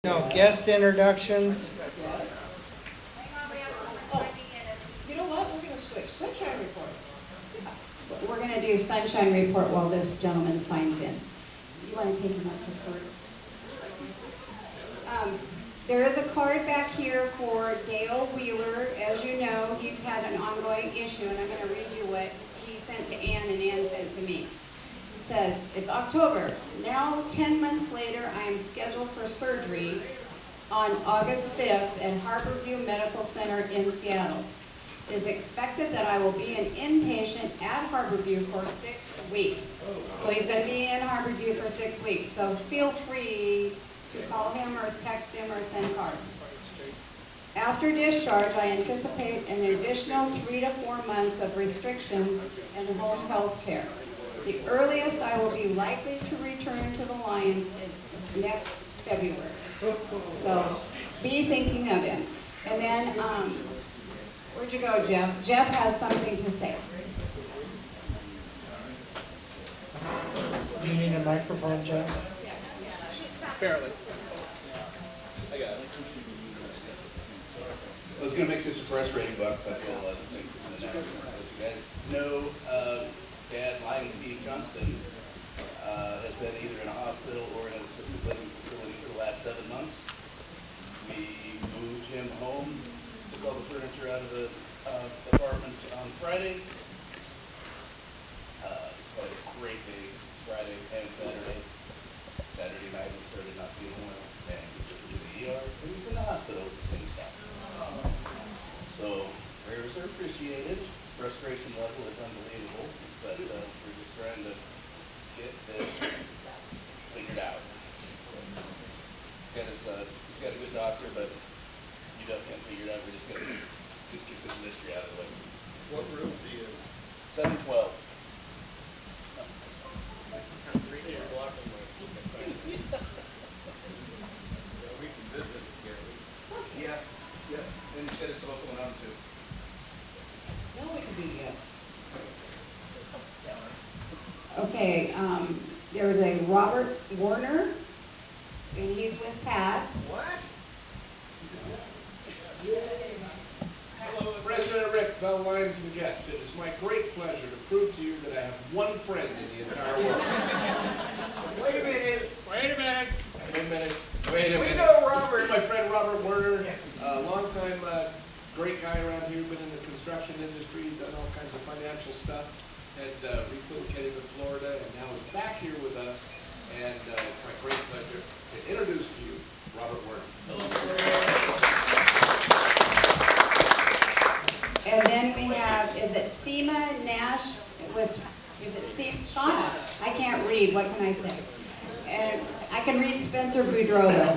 No, guest introductions. You know what, we're gonna switch, sunshine report. We're gonna do sunshine report while this gentleman signs in. You wanna take him up to court? There is a card back here for Dale Wheeler. As you know, he's had an ongoing issue, and I'm gonna read you what he sent to Ann and Ann sent to me. It says, it's October. Now, 10 months later, I am scheduled for surgery on August 5th at Harborview Medical Center in Seattle. It is expected that I will be an inpatient at Harborview for 6 weeks. So he's going to be in Harborview for 6 weeks. So feel free to call him or text him or send cards. After discharge, I anticipate an additional 3 to 4 months of restrictions and home health care. The earliest I will be likely to return to the Lions is next February. So be thinking of him. And then, where'd you go, Jeff? Jeff has something to say. You need a microphone, Jeff? Apparently. I got it. I was going to make this a frustrating buck, but I'll make this an announcement. As you guys know, Dad, Lion Steve Johnston, has been either in a hospital or in an assisted living facility for the last 7 months. We moved him home, took all the furniture out of the apartment on Friday. Had a great day Friday and Saturday. Saturday night he started not feeling well, and we took him to the ER. He was in the hospital with the same stuff. So prayers are appreciated. Frustration level is unbelievable, but we're just trying to get this figured out. He's got a good doctor, but you don't can't figure it out. We're just gonna get this mystery out of the way. What room do you? 712. We can visit together. Yeah. And he said it's all going on too. No, we can be guests. Okay, there's a Robert Warner, and he's with Pat. What? Hello, President Rick, fellow Lions and guests. It is my great pleasure to prove to you that I have one friend in the entire world. Wait a minute. We know Robert. My friend Robert Werner, longtime great guy around here, been in the construction industry, done all kinds of financial stuff, and relocated to Florida, and now is back here with us. And it's my great pleasure to introduce to you Robert Werner. And then we have, is it Seema Nash? Is it Shauna? I can't read, what can I say? And I can read Spencer Boudreau though.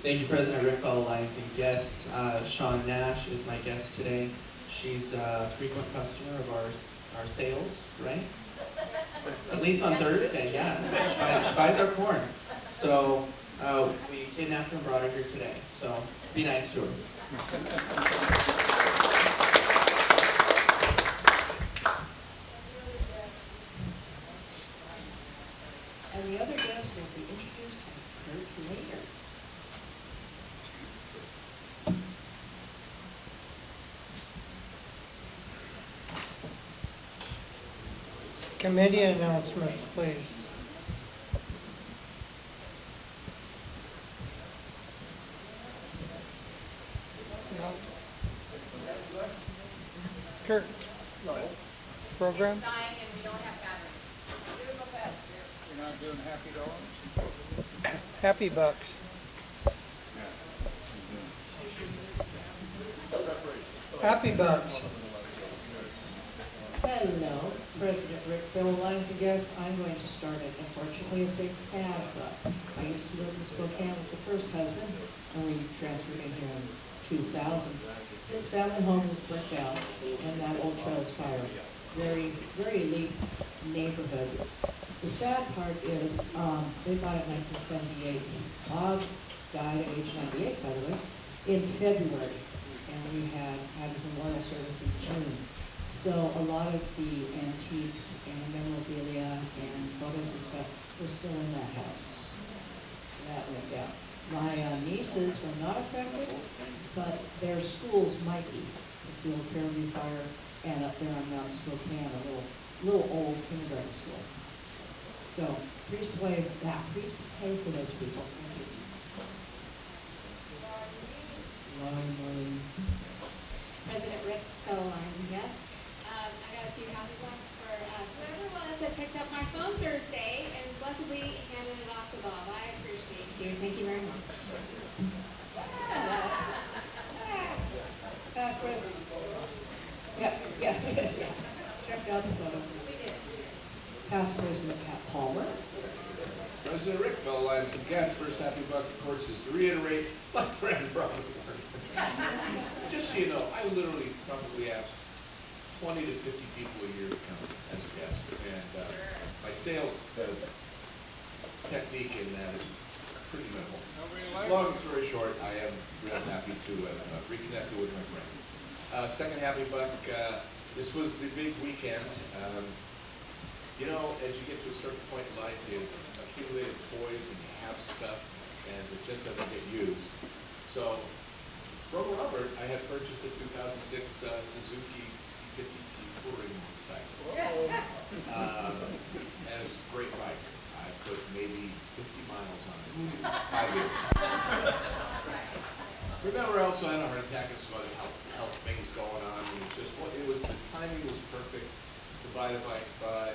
Thank you, President Rick, all Lions and guests. Shawn Nash is my guest today. She's a frequent customer of our sales, right? At least on Thursday, yeah. She buys our corn. So we kidnapped her and brought her here today. So be nice to her. And the other guest will be introduced by Kurt later. Committee announcements, please. No. Kurt? No. Program? You're not doing Happy Dollars? Happy Bucks. Happy Bucks. Hello, President Rick, fellow Lions and guests. I'm going to start it. Unfortunately, it's a sad thought. I used to live in Spokane with the first husband, and we transferred in here in 2000. His family home was burnt out, and that old trail's fire. Very, very elite neighborhood. The sad part is, they bought it in 1978. Bob died at age 98, by the way, in February, and we had his memorial service in June. So a lot of the antiques and memorabilia and photos and stuff businesses were not affected, but their schools might be. It's the old Fairview Fire and up there on Mount Spokane, a little old kindergarten school. So please pray for those people. Thank you. Lauren. President Rick Fellline, yes. I got a few happy bucks for whoever it was that picked up my phone Thursday and blessedly handed it off to Bob. I appreciate you. Thank you very much. Pass, Chris. Yeah. Checked out the photo. We did. Past President Pat Palmer. President Rick Fellline, some guests. First happy buck, of course, is to reiterate my friend Robert. Just so you know, I literally probably ask 20 to 50 people a year to come as a guest, and my sales technique in that is pretty minimal. Long story short, I am real happy to have reconnected with my friend. Second happy buck, this was the big weekend. You know, as you get to a certain point in life, you accumulate toys and you have stuff, and it just doesn't get used. So, from Robert, I had purchased a 2006 Suzuki C50T touring motorcycle. And it was a great bike. I put maybe 50 miles on it. 5 years. Remember, I also had a heart attack and some other health things going on. The timing was perfect to buy the bike, but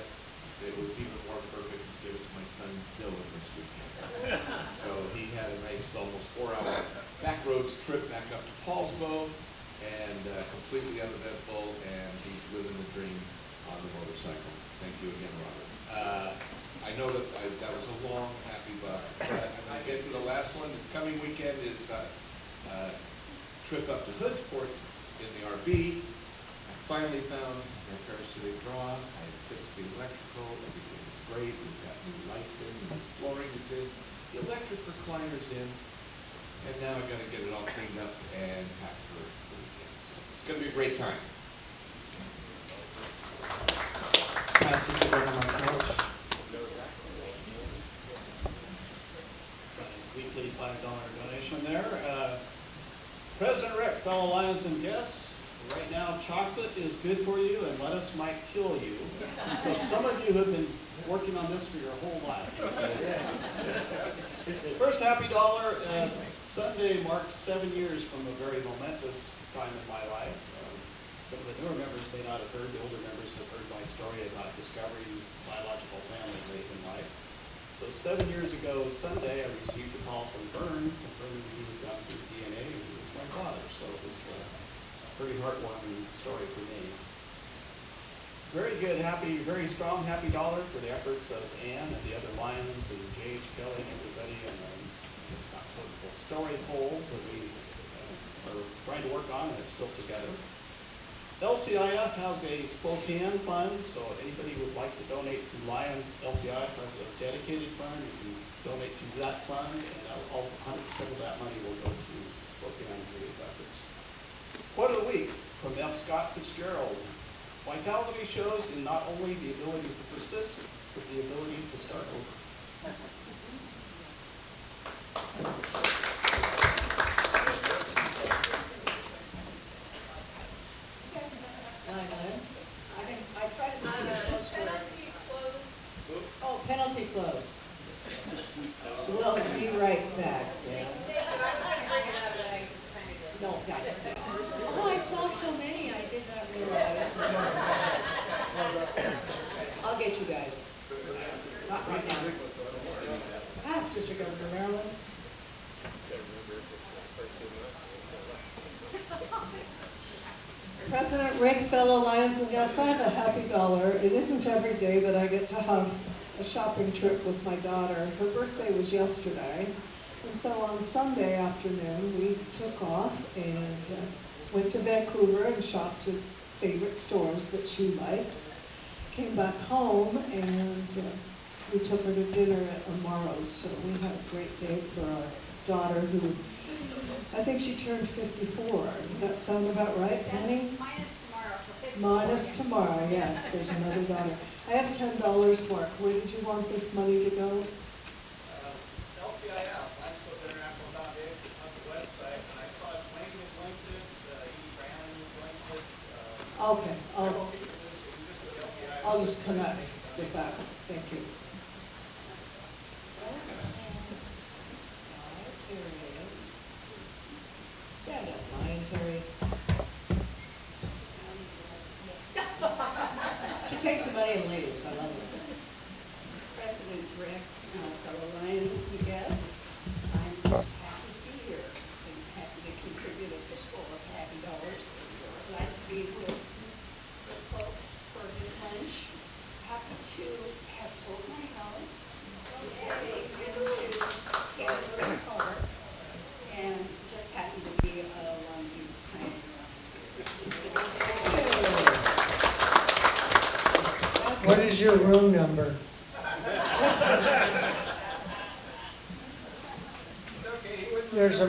it was even more perfect to give it to my son Dylan this weekend. So he had a nice, almost 4-hour back roads trip back up to Paulsbo, and completely uneventful, and he's living the dream on the motorcycle. Thank you again, Robert. I know that that was a long, happy buck, but I'm going to get to the last one. This coming weekend is trip up to Hoodsport in the RV. I finally found my parasitic draw. I fixed the electrical. Everything is great. We've got new lights in, new flooring is in, the electric recliner's in, and now I've got to get it all cleaned up and packed for the weekend. So it's going to be a great time. Pass this over to my coach. Weekly $5 donation there. President Rick, fellow Lions and guests, right now chocolate is good for you and lettuce might kill you. So some of you have been working on this for your whole life. First happy dollar, Sunday marked 7 years from a very momentous time in my life. Some of the newer members may not have heard, the older members have heard my story about discovering biological family late in life. So 7 years ago Sunday, I received a call from Vern confirming that he had gone through DNA and he was my father. So it was a pretty heartwarming story for me. Very good, very strong happy dollar for the efforts of Ann and the other Lions and Gage, Kelly, and everybody, and it's not the full story whole that we are trying to work on, and it's still together. LCIF has a Spokane fund, so anybody who would like to donate to Lions, LCIF has a dedicated fund. You can donate to that fund, and all 100% of that money will go to Spokane relief efforts. Quote of the week from F. Scott Fitzgerald. Vitality shows in not only the ability to persist, but the ability to start over. I try to see the Penalty close. Oh, penalty close. We'll be right back. Thank you. I'm going to bring it up, but I kind of did. No, got it. Oh, I saw so many, I did not realize. I'll get you guys. Not right now. Ask Mr. Governor Maryland. President Rick, fellow Lions and guests, I have a happy dollar. It isn't every day that I get to have a shopping trip with my daughter. Her birthday was yesterday. And so on Sunday afternoon, we took off and went to Vancouver and shopped at favorite stores that she likes. Came back home and we took her to dinner at Amaro's. So we had a great day for our daughter who, I think she turned 54. Does that sound about right, Penny? Minus tomorrow, so 50. Minus tomorrow, yes, there's another dollar. I have $10, Mark. Where did you want this money to go? LCIF, Landscape International Foundation, has a Okay, I'll just connect with that. Thank you. Stand up, Lion Terry. She takes the money and leaves. I love it. President Rick, fellow Lions and guests, I'm just happy to be here and happy to contribute a fistful of happy dollars. Glad to be with the folks for good lunch. Happy to have sold my house, saved into Canada car, and just happy to be a Longview pioneer. What is your room number? There's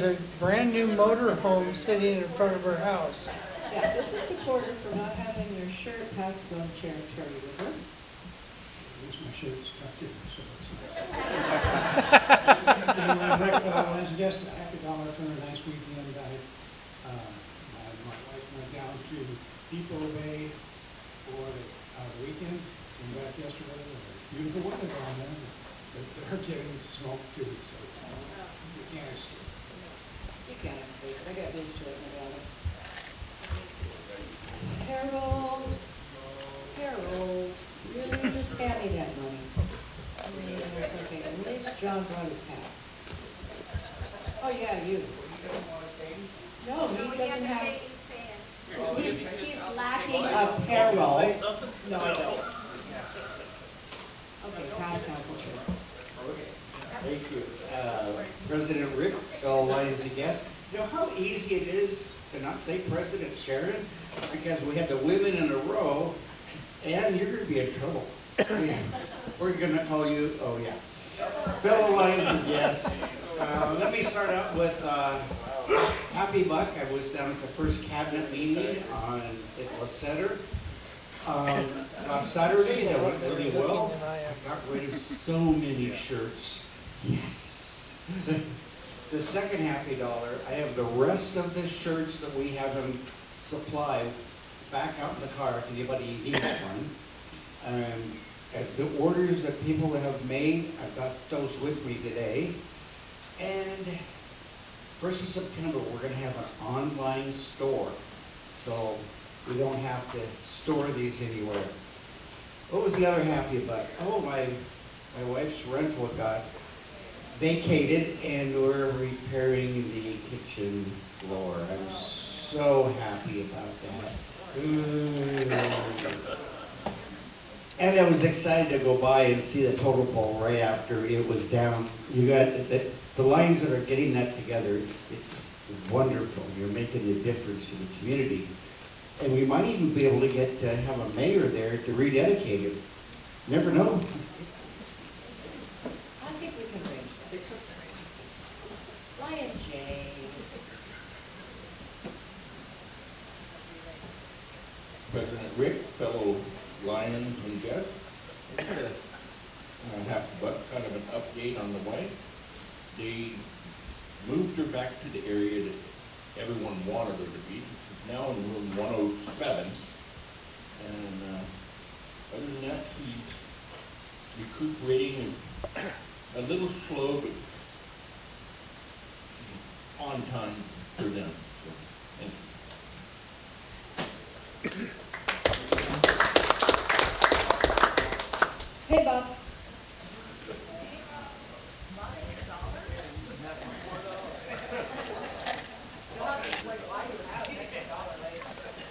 a brand new motor home sitting in front of her house. Yeah, this is the quarter for not having your shirt past some territory with her. My shirt's tucked in, so it's. Anyway, Rick, I suggest a happy dollar for a nice weekend. My wife went down to Depot Bay for the weekend, came back yesterday, beautiful weather down there, but they're getting smoke too, so you can't escape. You can't escape it. I got used to it in the valley. Harold, really just hand me that money. It's okay. At least John brought his hat. Oh, yeah, you. No, he doesn't have. He's lacking Apparel. No, I don't. Okay, pass council chair. Thank you. President Rick, fellow Lions and guests. You know how easy it is to not say President Sharon? Because we had the women in a row, and you're going to be in trouble. We're going to call you, oh yeah. Fellow Lions and guests, let me start out with Happy Buck. I was down at the first cabinet meeting on Eyeglass Center. Last Saturday, that went really well. I got rid of so many shirts. Yes. The second happy dollar, I have the rest of the shirts that we have in supply back out in the car if anybody needs one. The orders that people have made, I've got those with me today. And 1st of September, we're going to have an online store. So we don't have to store these anywhere. What was the other happy about? Oh, my wife's rental got vacated and we're repairing the kitchen floor. I'm so happy about that. And I was excited to go by and see the total pole right after it was down. You got the lines that are getting that together. It's wonderful. You're making a difference in the community. And we might even be able to get to have a mayor there to rededicate it. Never know. I think we can arrange that. Lion J. President Rick, fellow Lions and guests, I have kind of an update on the wife. They moved her back to the area that everyone wanted her to be. She's now in room 107. And other than that, she's recuperating a little slow, but on time for them. So, thank you. Hey, Bob.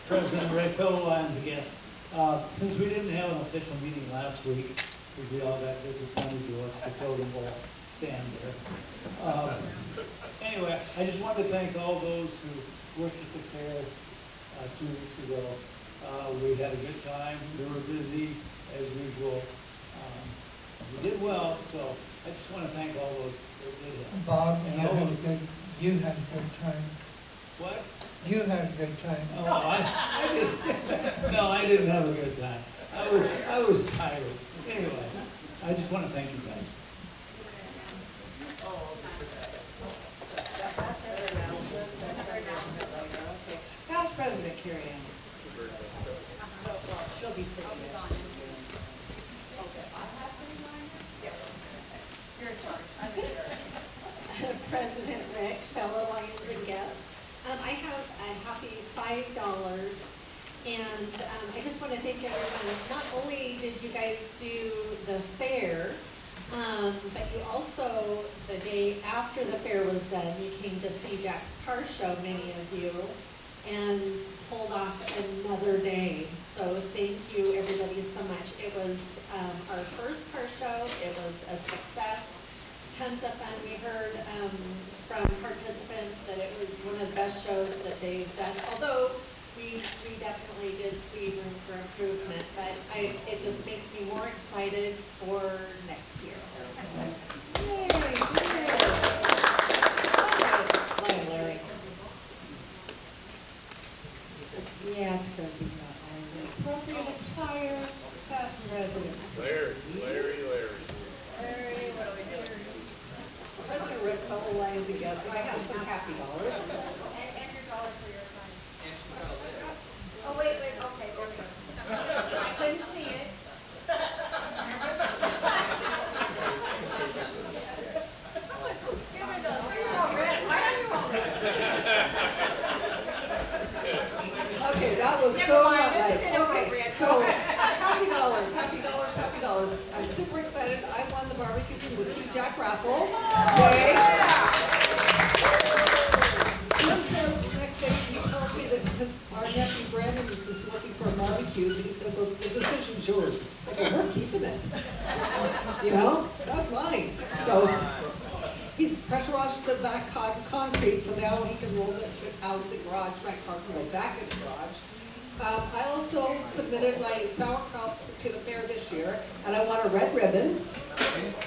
President Ray, fellow Lions and guests, since we didn't have an official meeting last week, we all got disappointed to watch the totem pole stand there. Anyway, I just wanted to thank all those who worked at the fair 2 weeks ago. We had a good time. We were busy as usual. We did well, so I just want to thank all those that did it. Bob, And you all had a those- good time. What? You had a good time. Oh, I didn't. No, I didn't have a good time. I was tired. Anyway, I just want to thank you guys. Past President Carrie Ann. She'll be sitting there. You're in charge. I'm in charge. President Rick, fellow Lions and guests, I have a happy $5, and I just want to thank everyone. Not only did you guys do the fair, but you also, the day after the fair was done, you came to see Jack's car show, many of you, and pulled off another day. So thank you, everybody, so much. It was our first car show. It was a success. Tons of fun. We heard from participants that it was one of the best shows that they've done. Although we definitely did see room for improvement, but it just makes me more excited for next year. Yay! Yay. All right, Larry. Yeah, it's because he's not on the appropriate attire, past residents. Larry. President Rick, fellow Lions and guests, I have some happy dollars. And your dollar for your fund. Oh, wait, okay, there we go. I couldn't see it. Okay, that was so nice. Okay, so happy dollars, happy dollars, happy dollars. I'm super excited. I won the barbecue from the Steve Jack raffle. Yay! He says next day, he told me that our nephew Brandon is looking for a barbecue, and he goes, the decision's yours. I go, we're keeping it. You know, that's mine. So he's pressurized the back concrete, so now he can roll it out of the garage, my car can go back in the garage. I also submitted my sauerkraut to the fair this year, and I won a red ribbon,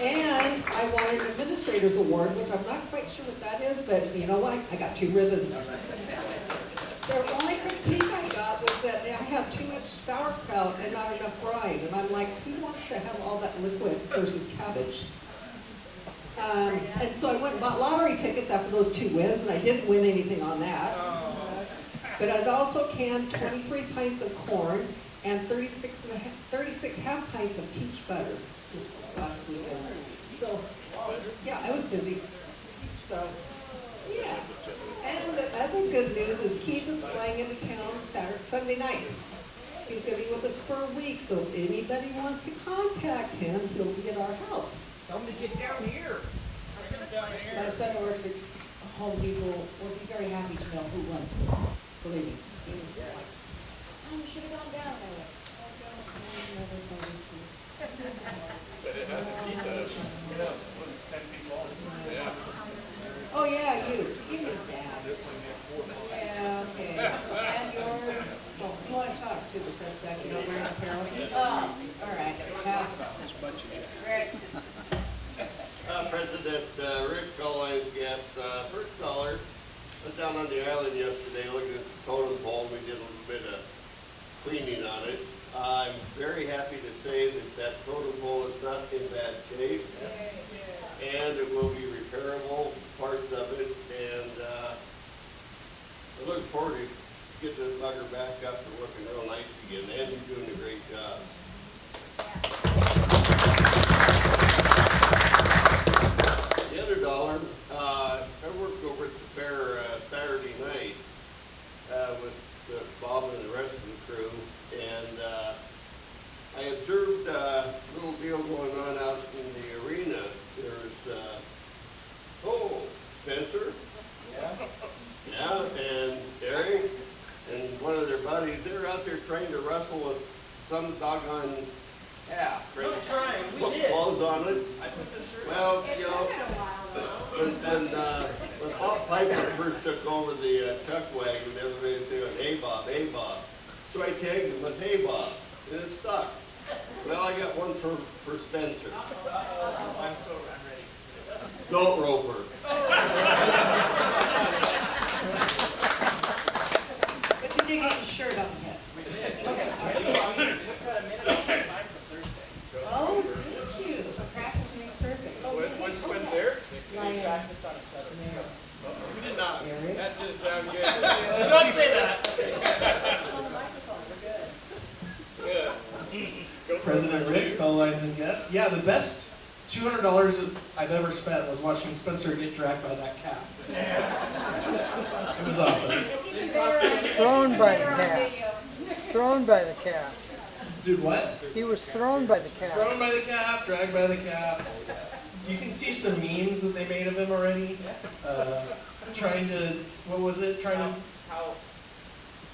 and I won an administrator's award, which I'm not quite sure what that is, but you know what? I got 2 ribbons. The only critique I got was that I had too much sauerkraut and not enough brine, and I'm like, who wants to have all that liquid versus cabbage? And so I went and bought lottery tickets after those 2 wins, and I didn't win anything on that. But I also canned 23 pints of corn and 36 half pints of peach butter this last weekend. So, yeah, I was busy. So, yeah. And the other good news is Keith is flying into town Sunday night. He's going to be with us for a week, so if anybody wants to contact him, he'll be at our house. Tell them to get down here. My son works at Home Depot. We'll be very happy to know who won. Believe me. He was like, oh, we should have gone down there. Oh, yeah, you. Give me that. Yeah, okay. And your, oh, you want to talk to the suspect, you know, wearing apparel? Oh, all right. Pass. Rick. President Rick, all I guess, first caller, I was down on the island yesterday looking at the totem pole. We did a little bit of cleaning on it. I'm very happy to say that that totem pole is not in bad shape. And it will be repairable, parts of it. And I look forward to getting this bugger back up and looking real nice again. And you're doing a great job. The other dollar, I worked over at the fair Saturday night with Bob and the rest of the crew, and I observed a little deal going on out in the arena. There's, Spencer, yeah, and Eric, and one of their buddies. They're out there trying to wrestle with some doggone calf. Put clothes on it. Well, you know, when Bob Piper first took over the chuck wagon, everybody was saying, hey Bob, hey Bob. So I tagged him with hey Bob, and it stuck. Well, I got one for Spencer. I'm ready. Don't rope her. But you did get your shirt on yet. Oh, thank you. Practice makes perfect. When's there? Lion. We did not. Eric. That just sounds good. Don't say that. Rick, fellow lines and guests. Yeah, the best $200 I've ever spent was watching Spencer get dragged by that cat. It was awesome. Thrown by the cat. Thrown by the cat. Dude, what? He was thrown by the cat. Thrown by the calf, dragged by the calf. You can see some memes that they made of him already. Trying to, what was it? Trying to.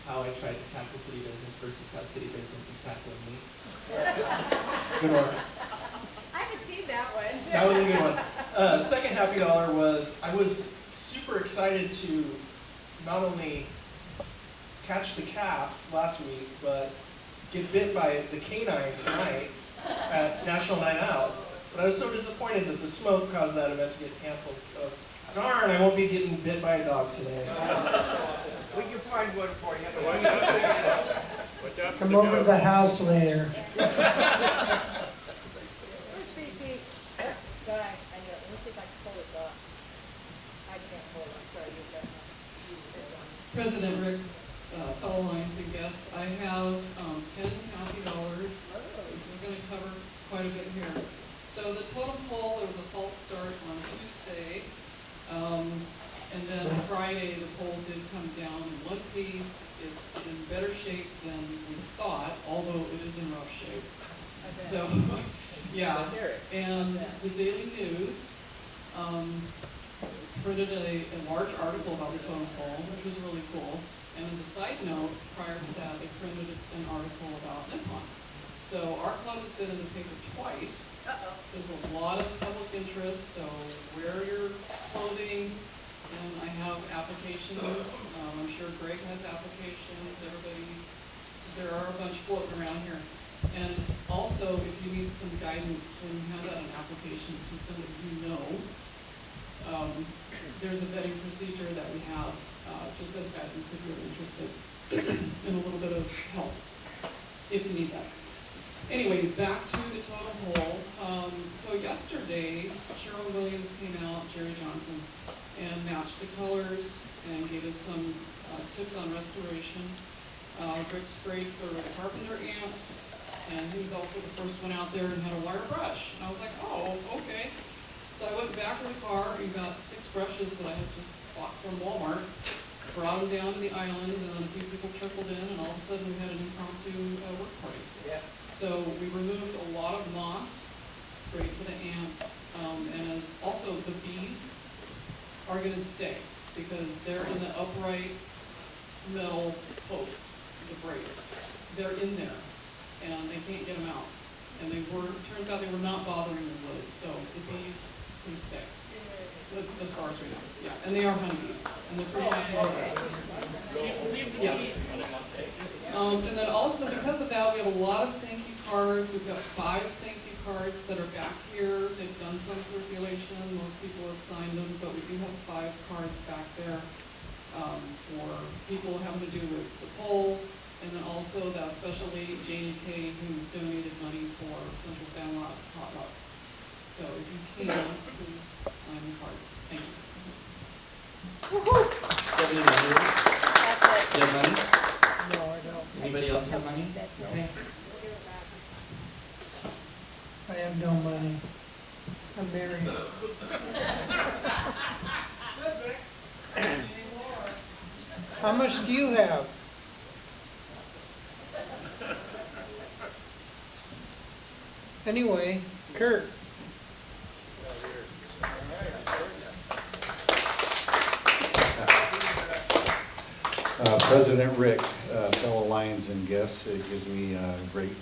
How I tried to tackle city business versus how city business is tackling me. Good one. I haven't seen that one. That was a good one. Second happy dollar was, I was super excited to not only catch the calf last week, but get bit by the canine tonight at National Night Out. But I was so disappointed that the smoke caused that event to get canceled. So darn, I won't be getting bit by a dog today. We can find one for you. Come over to the house later. Where's Fifi? Guy, I know. Let me see if I can pull this off. I can't pull it. I'm sorry. Use that one. This one. President Rick, fellow Lions and guests, I have 10 happy dollars. This is going to cover quite a bit here. So the totem pole, there was a false start on Tuesday. And then Friday, the pole did come down in one piece. It's in better shape than we thought, although it is in rough shape. So, yeah. And the Daily News printed a large article about the totem pole, which was really cool. And as a side note, prior to that, they printed an article about Nippon. So our club has been in the paper twice. There's a lot of public interest, so wear your clothing. And I have applications. I'm sure Greg has applications. Everybody, there are a bunch floating around here. And also, if you need some guidance when you have an application to somebody you know, there's a vetting procedure that we have just as guidance if you're interested in a little bit of help, if you need that. Anyways, back to the totem pole. So yesterday, Cheryl Williams came out, Jerry Johnson, and matched the colors and gave us some tips on restoration. Rick sprayed for the carpenter ants, and he was also the first one out there and had a wire brush. And I was like, oh, okay. So I went back to the car and got 6 brushes that I had just bought from Walmart, brought them down to the island, and then a few people trickled in, and all of a sudden we had an impromptu work party. Yeah. So we removed a lot of moss, sprayed for the ants, and as also the bees are going to stay because they're in the upright metal post, the brace. They're in there, and they can't get them out. And turns out they were not bothering the wood, so the bees can stay. As far as we know, yeah. And they are honeybees, and they're pretty happy with that. Yeah. And then also because of that, we have a lot of thank you cards. We've got 5 thank you cards that are back here. They've done some circulation. Most people have signed them, but we do have 5 cards back there for people having to do with the poll. And then also that special lady, Janie Kay, who donated money for Central Sandlot hot dogs. So if you can, please sign the cards. Thank you. Stephanie, do you have money? No, I don't. Anybody else have money? Okay. I have no money. I'm married. How much do you have? Anyway, Kurt. President Rick, fellow Lions and guests, it gives me great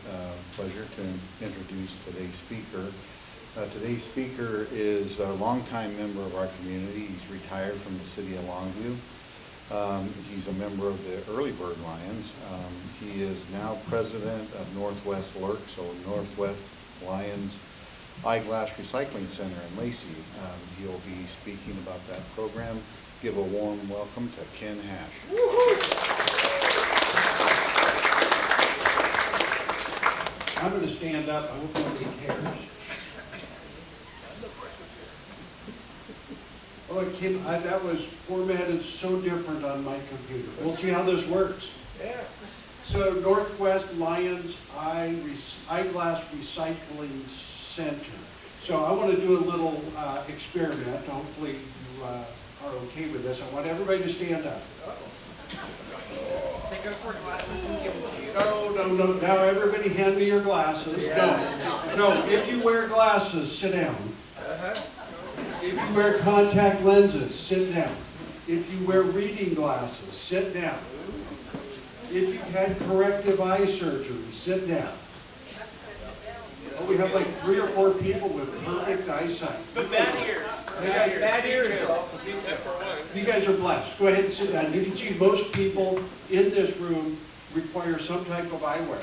pleasure to introduce today's speaker. Today's speaker is a longtime member of our community. He's retired from the city of Longview. He's a member of the Early Bird Lions. He is now president of NWLERC, so Northwest Lions Eyeglass Recycling Center in Lacey. He'll be speaking about that program. Give a warm welcome to Ken Hash. I'm going to stand up. I hope nobody cares. Oh, Kim, that was formatted so different on my computer. We'll see how this works. Yeah. So Northwest Lions Eyeglass Recycling Center. So I want to do a little experiment. Hopefully you are okay with this. I want everybody to stand up. Take out 4 glasses and give them to you. No. Now everybody hand me your glasses. No. If you wear glasses, sit down. If you wear contact lenses, sit down. If you wear reading glasses, sit down. If you've had corrective eye surgery, sit down. Oh, we have like 3 or 4 people with perfect eyesight. But bad ears. Bad ears. You guys are blessed. Go ahead and sit down. You can see most people in this room require some type of eyewear,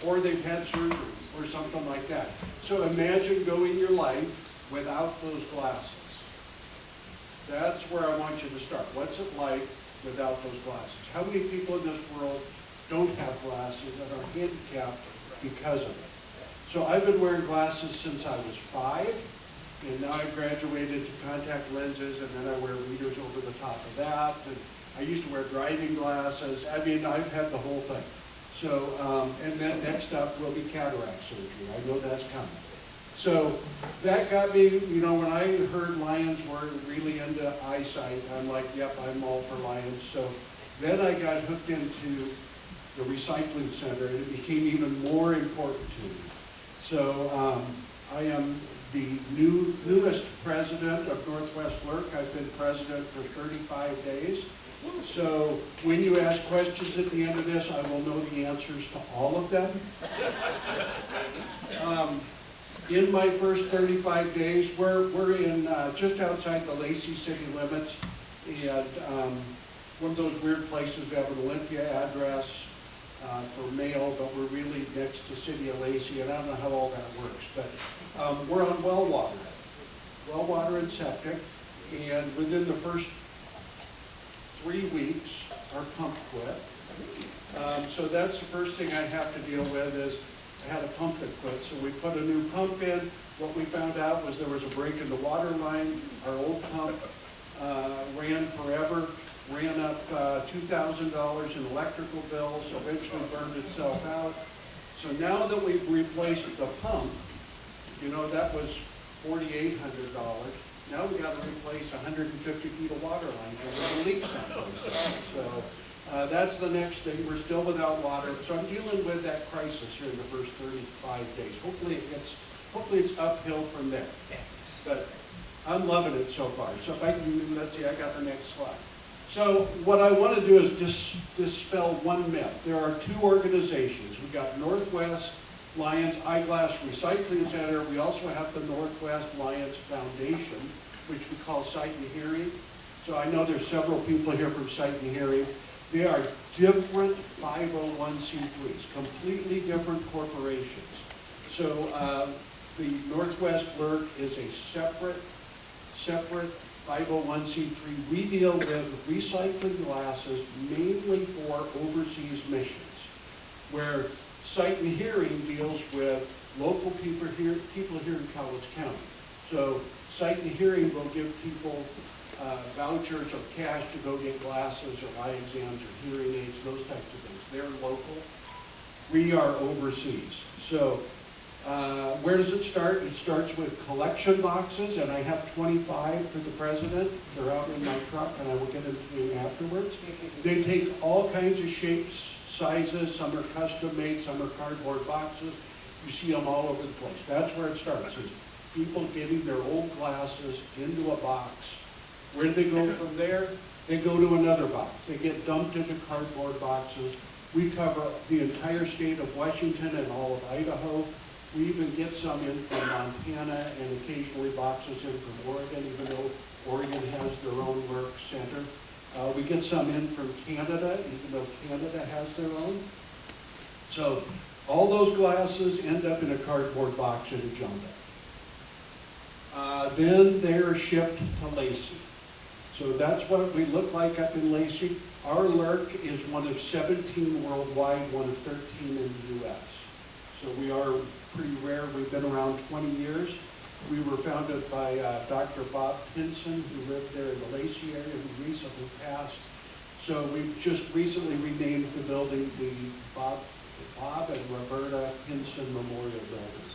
or they've had surgery, or something like that. So imagine going your life without those glasses. That's where I want you to start. What's it like without those glasses? How many people in this world don't have glasses and are handicapped because of it? So I've been wearing glasses since I was 5, and now I've graduated to contact lenses, and then I wear readers over the top of that. And I used to wear driving glasses. I mean, I've had the whole thing. So, and then next up will be cataract surgery. I know that's coming. So that got me, you know, when I heard Lions were really into eyesight, I'm like, yep, I'm all for Lions. So then I got hooked into the recycling center, and it became even more important to me. So I am the newest president of Northwest NWLERC. I've been president for 35 days. So when you ask questions at the end of this, I will know the answers to all of them. In my first 35 days, we're in just outside the Lacey city limits, and one of those weird places. We have an Olympia address for mail, but we're really next to City of Lacey, and I don't know how all that works, but we're on well water and septic, and within the first 3 weeks, our pump quit. So that's the first thing I have to deal with is I had a pump that quit. So we put a new pump in. What we found out was there was a break in the water line. Our old pump ran forever, ran up $2,000 in electrical bills, eventually burned itself out. So now that we've replaced the pump, you know, that was $4,800. Now we got to replace 150 feet of water line because there's a leak someplace. So that's the next thing. We're still without water. So I'm dealing with that crisis here in the first 35 days. Hopefully it's uphill from there. But I'm loving it so far. So if I can, let's see, I got the next slide. So what I want to do is just dispel one myth. There are 2 organizations. We've got Northwest Lions Eyeglass Recycling Center. We also have the Northwest Lions Foundation, which we call Sight and Hearing. So I know there's several people here from Sight and Hearing. They are different 501c3s, completely different corporations. So the Northwest NWLERC is a separate 501c3. We deal with recycling glasses mainly for overseas missions, where Sight and Hearing deals with local people here in Cowlitz County. So Sight and Hearing will give people vouchers or cash to go get glasses or eye exams or hearing aids, those types of things. They're local. We are overseas. So where does it start? It starts with collection boxes, and I have 25 for the president. They're out in my truck, and I will get them to you afterwards. They take all kinds of shapes, sizes. Some are custom made, some are cardboard boxes. You see them all over the place. That's where it starts, is people getting their old glasses into a box. Where do they go from there? They go to another box. They get dumped into cardboard boxes. We cover the entire state of Washington and all of Idaho. We even get some in from Montana and occasionally boxes in from Oregon, even though Oregon has their own NWLERC center. We get some in from Canada, even though Canada has their own. So all those glasses end up in a cardboard box in a jumbo. Then they're shipped to Lacey. So that's what we look like up in Lacey. Our NWLERC is one of 17 worldwide, one of 13 in the U.S. So we are pretty rare. We've been around 20 years. We were founded by Dr. Bob Pinson, who lived there in the Lacey area, who recently passed. So we just recently renamed the building the Bob and Roberta Hinson Memorial Building.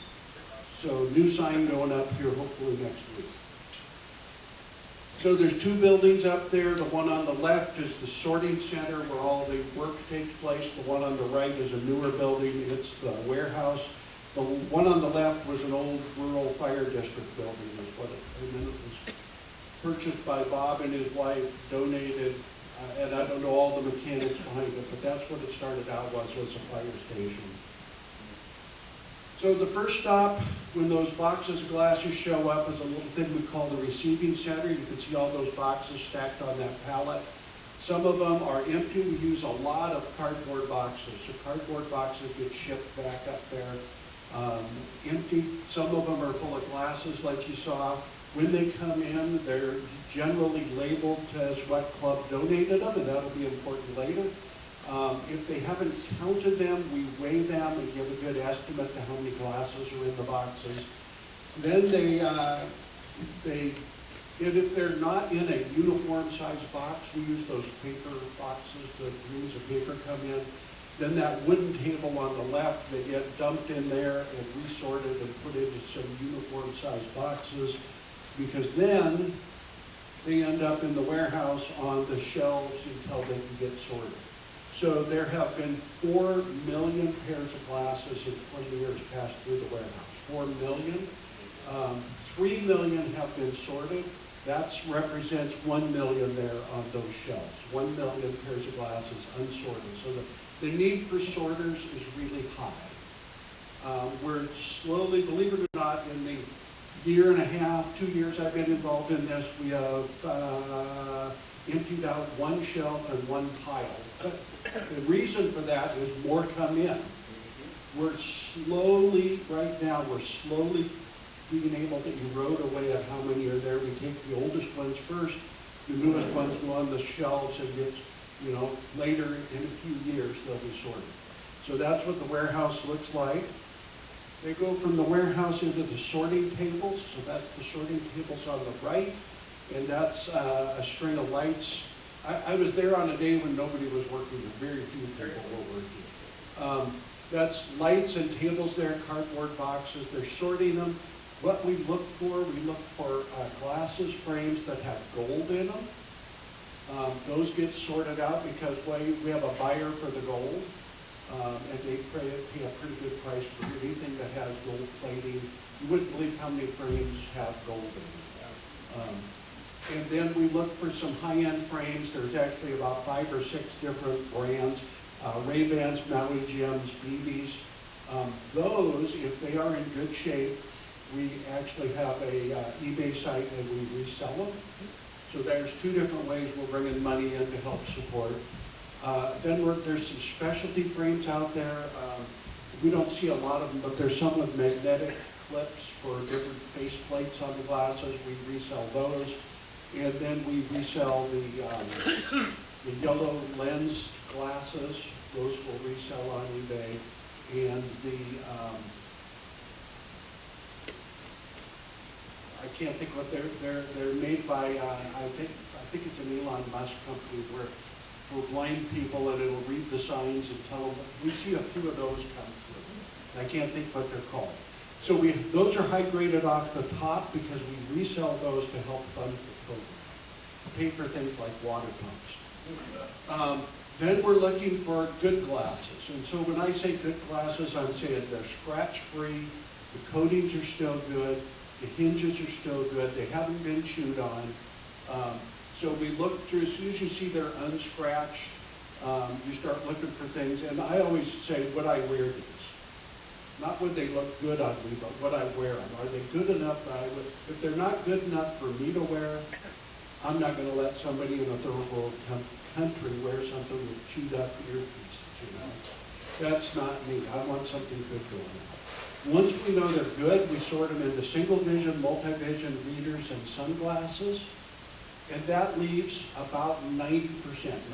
So new sign going up here hopefully next week. So there's two buildings up there. The one on the left is the sorting center where all the work takes place. The one on the right is a newer building. It's the warehouse. The one on the left was an old rural fire district building, is what it, and then it was purchased by Bob and his wife, donated, and I don't know all the mechanics behind it, but that's what it started out was a fire station. So the first stop, when those boxes of glasses show up, is a little thing we call the receiving center. You can see all those boxes stacked on that pallet. Some of them are empty. We use a lot of cardboard boxes. So cardboard boxes get shipped back up there empty. Some of them are full of glasses like you saw. When they come in, they're generally labeled as what club donated them, and that'll be important later. If they haven't counted them, we weigh them and give a good estimate to how many glasses are in the boxes. Then if they're not in a uniform size box, we use those paper boxes, the reams of paper come in. Then that wooden table on the left, they get dumped in there and resorted and put into some uniform size boxes, because then they end up in the warehouse on the shelves until they can get sorted. So there have been 4 million pairs of glasses in 20 years passed through the warehouse. 4 million. 3 million have been sorted. That represents 1 million there on those shelves. 1 million pairs of glasses unsorted. So the need for sorters is really high. We're slowly, believe it or not, in the year and a half, 2 years I've been involved in this, we have emptied out 1 shelf and 1 pile. The reason for that is more come in. We're slowly, right now, we're slowly being able to erode away at how many are there. We take the oldest ones first, the newest ones go on the shelves, and get, later in a few years they'll be sorted. So that's what the warehouse looks like. They go from the warehouse into the sorting tables. So that's the sorting tables on the right, and that's a string of lights. I was there on a day when nobody was working, and very few people were working. That's lights and tables there, cardboard boxes. They're sorting them. What we look for glasses frames that have gold in them. Those get sorted out because we have a buyer for the gold, and they pay a pretty good price for anything that has gold plating. You wouldn't believe how many frames have gold in them. And then we look for some high-end frames. There's actually about 5 or 6 different brands, Ray-Bans, Maui Jims, BBs. Those, if they are in good shape, we actually have a eBay site and we resell them. So there's 2 different ways we're bringing money in to help support. Then there's some specialty frames out there. We don't see a lot of them, but there's some with magnetic clips for different face plates on the glasses. We resell those. And then we resell the yellow lens glasses. Those will resell on eBay. And I can't think what they're made by. I think it's an Elon Musk company where for blind people, and it'll read the signs and tell them. We see a few of those come through. I can't think what they're called. So those are high graded off the top because we resell those to help fund the program. Pay for things like water pumps. Then we're looking for good glasses. And so when I say good glasses, I'm saying they're scratch-free, the coatings are still good, the hinges are still good, they haven't been chewed on. So we look through, as soon as you see they're unscratched, you start looking for things. And I always say, would I wear these? Not would they look good on me, but would I wear them? Are they good enough that I would? If they're not good enough for me to wear, I'm not going to let somebody in a third world country wear something with chewed up earpieces, That's not me. I want something good going on. Once we know they're good, we sort them into single vision, multi-vision readers and sunglasses. And that leaves about 90%.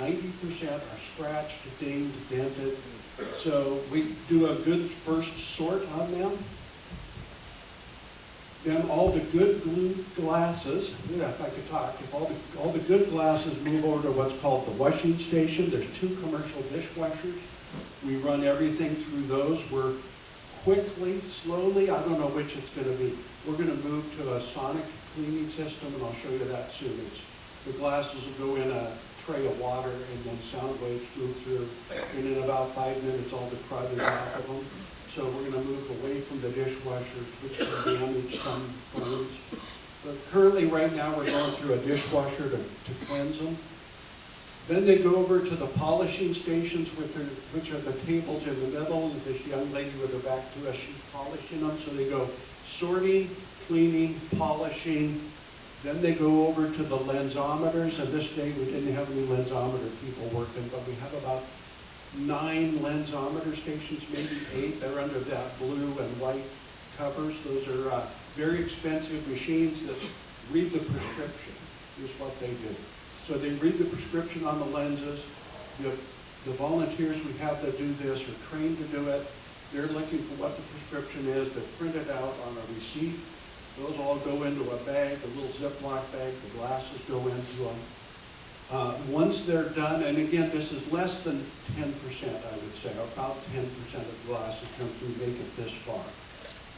90% are scratched, dinged, dented. So we do a good first sort on them. Then all the good glue glasses, yeah, if I could talk, if all the good glasses move over to what's called the washing station. There's 2 commercial dishwashers. We run everything through those. We're quickly, slowly, I don't know which it's going to be. We're going to move to a sonic cleaning system, and I'll show you that soon. The glasses will go in a tray of water, and then sound waves move through, and in about 5 minutes, all the crud is off of them. So we're going to move away from the dishwashers, which can damage some phones. But currently, right now, we're going through a dishwasher to cleanse them. Then they go over to the polishing stations, which are the tables in the middle. And this young lady with her back to us, she's polishing them. So they go sorting, cleaning, polishing. Then they go over to the lensometers. And this day, we didn't have any lensometer people working, but we have about 9 lensometer stations, maybe 8. They're under that blue and white covers. Those are very expensive machines that read the prescription, is what they do. So they read the prescription on the lenses. The volunteers we have that do this are trained to do it. They're looking for what the prescription is. They're printed out on a receipt. Those all go into a bag, a little Ziploc bag. The glasses go into them. Once they're done, and again, this is less than 10%, I would say, about 10% of the glasses come through, make it this far.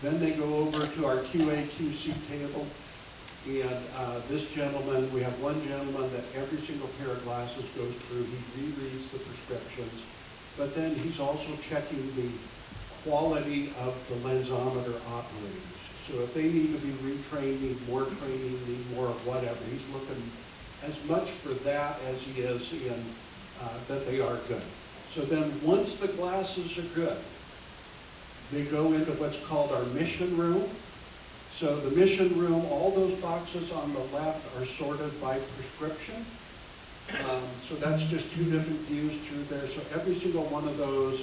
Then they go over to our QA/QC table, and this gentleman, we have one gentleman that every single pair of glasses goes through. He rereads the prescriptions, but then he's also checking the quality of the lensometer operators. So if they need to be retrained, need more training, need more of whatever, he's looking as much for that as he is in that they are good. So then once the glasses are good, they go into what's called our mission room. So the mission room, all those boxes on the left are sorted by prescription. So that's just 2 different views through there. So every single one of those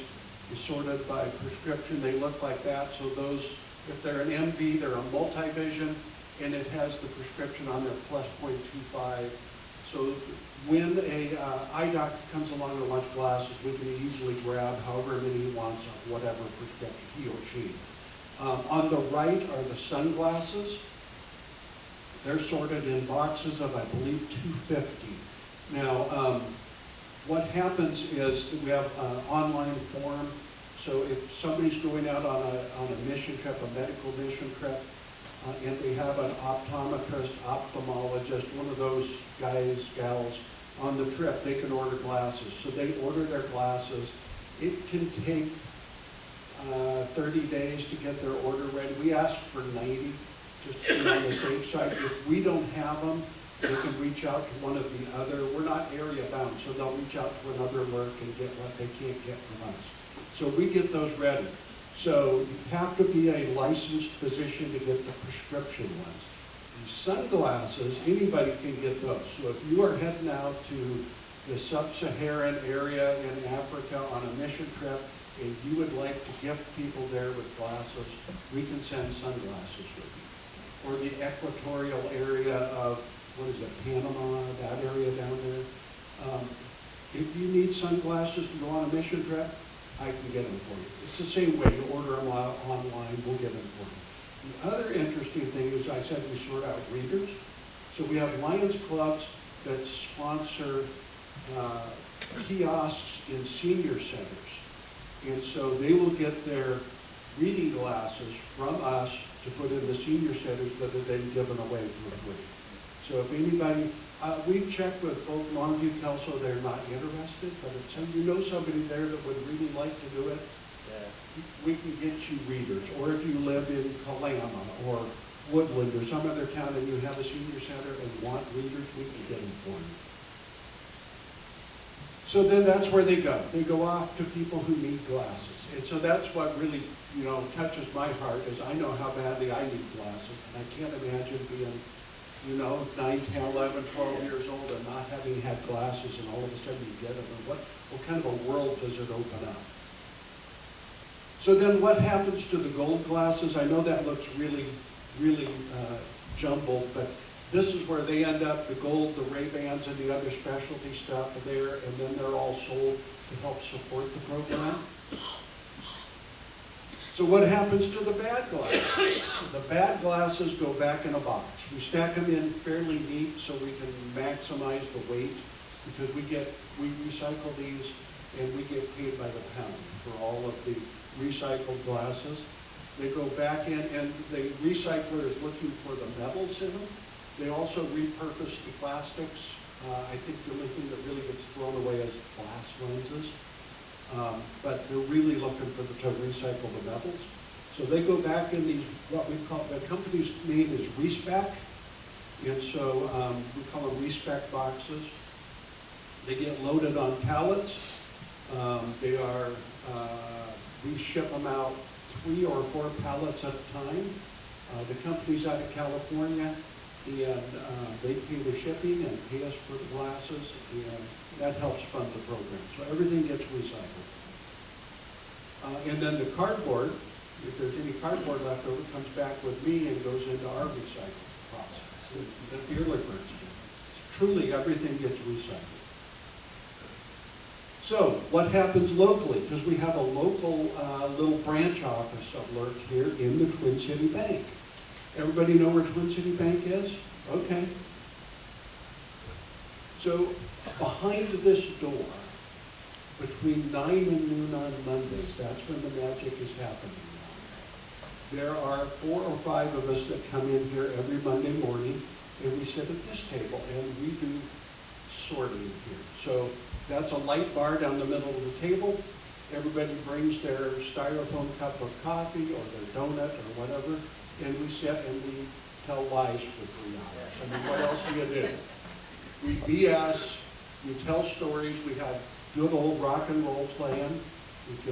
is sorted by prescription. They look like that. So those, if they're an MV, they're a multivision, and it has the prescription on there, plus 0.25. So when a eye doctor comes along and wants glasses, we can easily grab however many he wants of whatever prescription, he or she. On the right are the sunglasses. They're sorted in boxes of, I believe, 250. Now, what happens is that we have an online form. So if somebody's going out on a mission trip, a medical mission trip, and they have an optometrist, ophthalmologist, one of those guys, gals, on the trip, they can order glasses. So they order their glasses. It can take 30 days to get their order ready. We ask for 90, just to be on the safe side. If we don't have them, they can reach out to one of the other. We're not area bound, so they'll reach out to another LWLERC and get what they can't get from us. So we get those ready. So you have to be a licensed physician to get the prescription ones. These sunglasses, anybody can get those. So if you are heading out to the sub-Saharan area in Africa on a mission trip, and you would like to gift people there with glasses, we can send sunglasses with you. Or the equatorial area of, what is it, Panama, that area down there. If you need sunglasses to go on a mission trip, I can get them for you. It's the same way. You order them online, we'll get them for you. The other interesting thing is I said we sort out readers. So we have Lions Clubs that sponsor kiosks in senior centers. And so they will get their reading glasses from us to put in the senior centers that are then given away for free. So if anybody, we've checked with both Longview Kelso, they're not interested, but if you know somebody there that would really like to do it, we can get you readers. Or if you live in Kalama or Woodland or some other town and you have a senior center and want readers, we can get them for you. So then that's where they go. They go off to people who need glasses. And so that's what really, touches my heart is I know how badly I need glasses. And I can't imagine being 9, 10, 11, 12 years old and not having had glasses and all of a sudden you get them. And what kind of a world does it open up? So then what happens to the gold glasses? I know that looks really, really jumbled, but this is where they end up, the gold, the Ray-Bans, and the other specialty stuff are there, and then they're all sold to help support the program. So what happens to the bad glasses? The bad glasses go back in a box. We stack them in fairly neat so we can maximize the weight, because we recycle these and we get paid by the pound for all of the recycled glasses. They go back in, and the recycler is looking for the metals in them. They also repurpose the plastics. I think the only thing that really gets thrown away is glass lenses. But they're really looking for to recycle the metals. So they go back in these, what we call, the company's name is Respec, and so we call them Respec boxes. They get loaded on pallets. We ship them out 3 or 4 pallets at a time. The company's out of California, and they pay the shipping and pay us for the glasses, and that helps fund the program. So everything gets recycled. And then the cardboard, if there's any cardboard left over, comes back with me and goes into our recycling process. The NWLERC. Truly, everything gets recycled. So, what happens locally? Because we have a local little branch office of NWLERC here in the Twin City Bank. Everybody know where Twin City Bank is? Okay. So, behind this door, between 9 and noon on Mondays, that's when the magic is happening. There are 4 or 5 of us that come in here every Monday morning, and we sit at this table, and we do sorting here. So that's a light bar down the middle of the table. Everybody brings their styrofoam cup of coffee or their donut or whatever, and we sit and we tell lies for 3 hours. I mean, what else do you do? We BS, we tell stories, we have good old rock and roll playing. If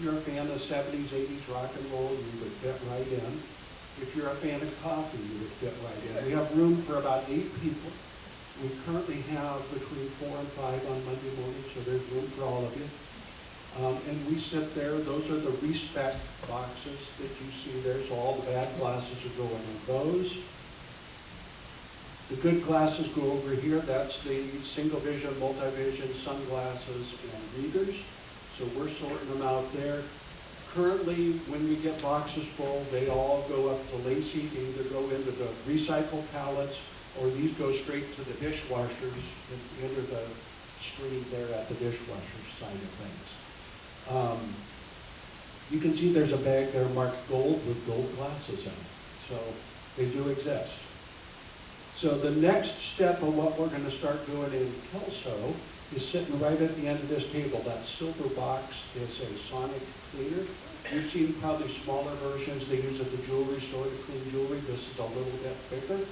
you're a fan of 70s, 80s rock and roll, you would fit right in. If you're a fan of coffee, you would fit right in. We have room for about 8 people. We currently have between 4 and 5 on Monday morning, so there's room for all of you. And we sit there. Those are the Respec boxes that you see there. So all the bad glasses are going in those. The good glasses go over here. That's the single vision, multi-vision, sunglasses, and readers. So we're sorting them out there. Currently, when we get boxes full, they all go up to Lacey. They either go into the recycle pallets, or these go straight to the dishwashers and enter the stream there at the dishwasher side of things. You can see there's a bag there marked gold with gold glasses in it. So they do exist. So the next step of what we're going to start doing in Kelso is sitting right at the end of this table. That silver box is a sonic cleaner. You've seen probably smaller versions they use at the jewelry store to clean jewelry. This is a little bit bigger.